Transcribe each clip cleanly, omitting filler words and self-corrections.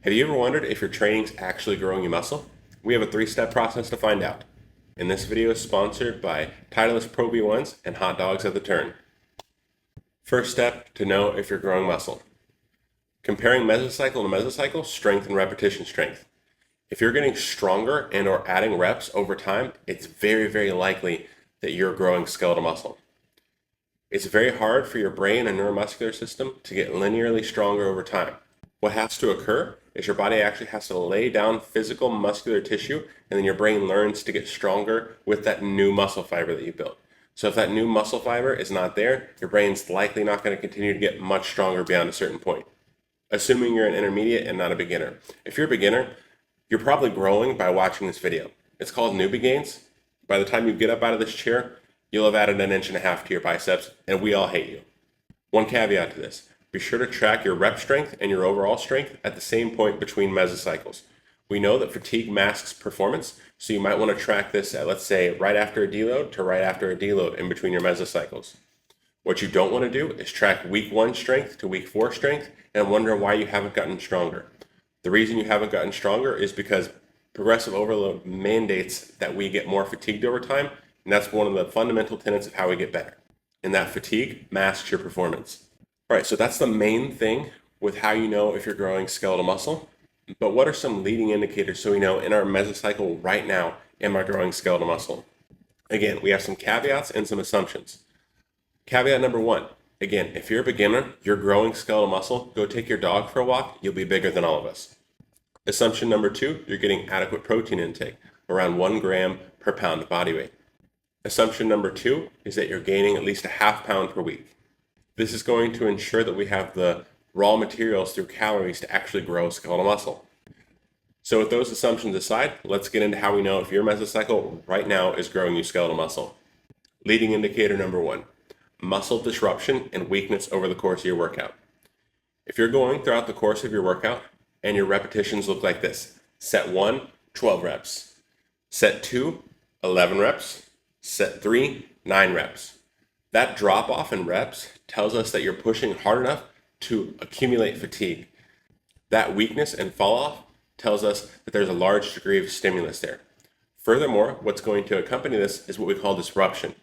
Have you ever wondered if your training's actually growing your muscle? We have a 3-step process to find out. And this video is sponsored by Titleist Pro V1s and Hot Dogs at the Turn. First step to know if you're growing muscle. Comparing mesocycle to mesocycle, strength and repetition strength. If you're getting stronger and or adding reps over time, it's very likely that you're growing skeletal muscle. It's very hard for your brain and neuromuscular system to get linearly stronger over time. What has to occur is your body actually has to lay down physical muscular tissue, and then your brain learns to get stronger with that new muscle fiber that you built. So if that new muscle fiber is not there, your brain's likely not going to continue to get much stronger beyond a certain point. Assuming you're an intermediate and not a beginner. If you're a beginner, you're probably growing by watching this video. It's called Newbie Gains. By the time you get up out of this chair, you'll have added 1.5 inches to your biceps, and we all hate you. One caveat to this. Be sure to track your rep strength and your overall strength at the same point between mesocycles. We know that fatigue masks performance, so you might want to track this at, let's say, right after a deload to right after a deload in between your mesocycles. What you don't want to do is track week 1 strength to week 4 strength and wonder why you haven't gotten stronger. The reason you haven't gotten stronger is because progressive overload mandates that we get more fatigued over time, and that's one of the fundamental tenets of how we get better. And that fatigue masks your performance. All right, so that's the main thing with how you know if you're growing skeletal muscle. But what are some leading indicators so we know in our mesocycle right now, am I growing skeletal muscle? Again, we have some caveats and some assumptions. Caveat number 1, again, if you're a beginner, you're growing skeletal muscle, go take your dog for a walk, you'll be bigger than all of us. Assumption number 2, you're getting adequate protein intake, around 1 gram per pound of body weight. Assumption number 2 is that you're gaining at least a half pound per week. This is going to ensure that we have the raw materials through calories to actually grow skeletal muscle. So with those assumptions aside, let's get into how we know if your mesocycle right now is growing you skeletal muscle. Leading indicator number 1, muscle disruption and weakness over the course of your workout. If you're going throughout the course of your workout and your repetitions look like this, set 1, 12 reps, set 2, 11 reps, set 3, 9 reps. That drop off in reps tells us that you're pushing hard enough to accumulate fatigue. That weakness and fall off tells us that there's a large degree of stimulus there. Furthermore, what's going to accompany this is what we call disruption.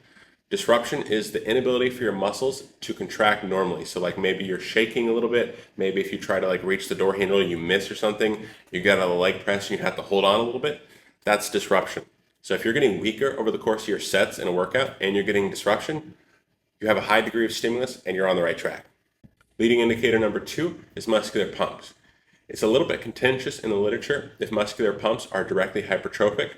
Disruption is the inability for your muscles to contract normally. So like maybe you're shaking a little bit, maybe if you try to reach the door handle, you miss or something, you get out of the leg press and you have to hold on a little bit. That's disruption. So if you're getting weaker over the course of your sets in a workout and you're getting disruption, you have a high degree of stimulus and you're on the right track. Leading indicator number 2 is muscular pumps. It's a little bit contentious in the literature if muscular pumps are directly hypertrophic.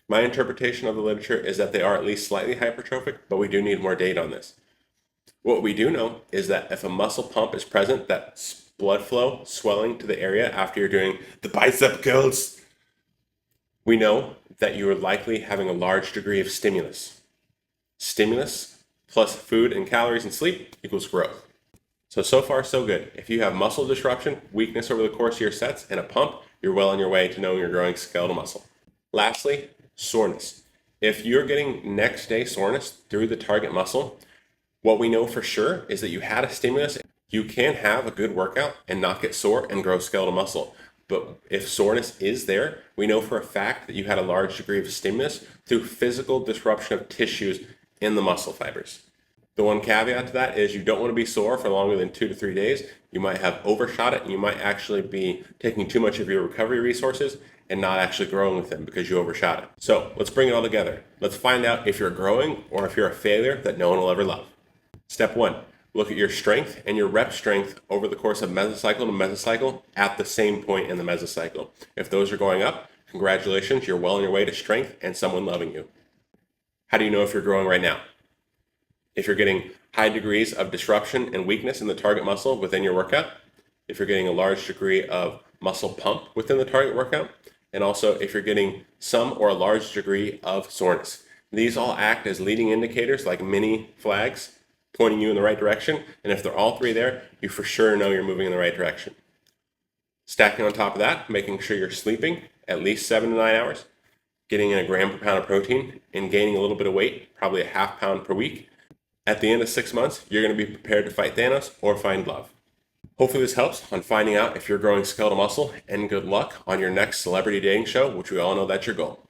My interpretation of the literature is that they are at least slightly hypertrophic, but we do need more data on this. What we do know is that if a muscle pump is present, that blood flow, swelling to the area after you're doing the bicep curls, we know that you are likely having a large degree of stimulus. Stimulus plus food and calories and sleep equals growth. So far so good. If you have muscle disruption, weakness over the course of your sets, and a pump, you're well on your way to knowing you're growing skeletal muscle. Lastly, soreness. If you're getting next day soreness through the target muscle, what we know for sure is that you had a stimulus. You can have a good workout and not get sore and grow skeletal muscle. But if soreness is there, we know for a fact that you had a large degree of stimulus through physical disruption of tissues in the muscle fibers. The one caveat to that is you don't want to be sore for longer than 2 to 3 days. You might have overshot it and you might actually be taking too much of your recovery resources and not actually growing with them because you overshot it. So let's bring it all together. Let's find out if you're growing or if you're a failure that no one will ever love. Step 1, look at your strength and your rep strength over the course of mesocycle to mesocycle at the same point in the mesocycle. If those are going up, congratulations, you're well on your way to strength and someone loving you. How do you know if you're growing right now? If you're getting high degrees of disruption and weakness in the target muscle within your workout, if you're getting a large degree of muscle pump within the target workout, and also if you're getting some or a large degree of soreness. These all act as leading indicators like mini flags pointing you in the right direction, and if they're all 3 there, you for sure know you're moving in the right direction. Stacking on top of that, making sure you're sleeping at least 7 to 9 hours, getting in a gram per pound of protein, and gaining a little bit of weight, probably a half pound per week. At the end of 6 months, you're going to be prepared to fight Thanos or find love. Hopefully this helps on finding out if you're growing skeletal muscle, and good luck on your next celebrity dating show, which we all know that's your goal.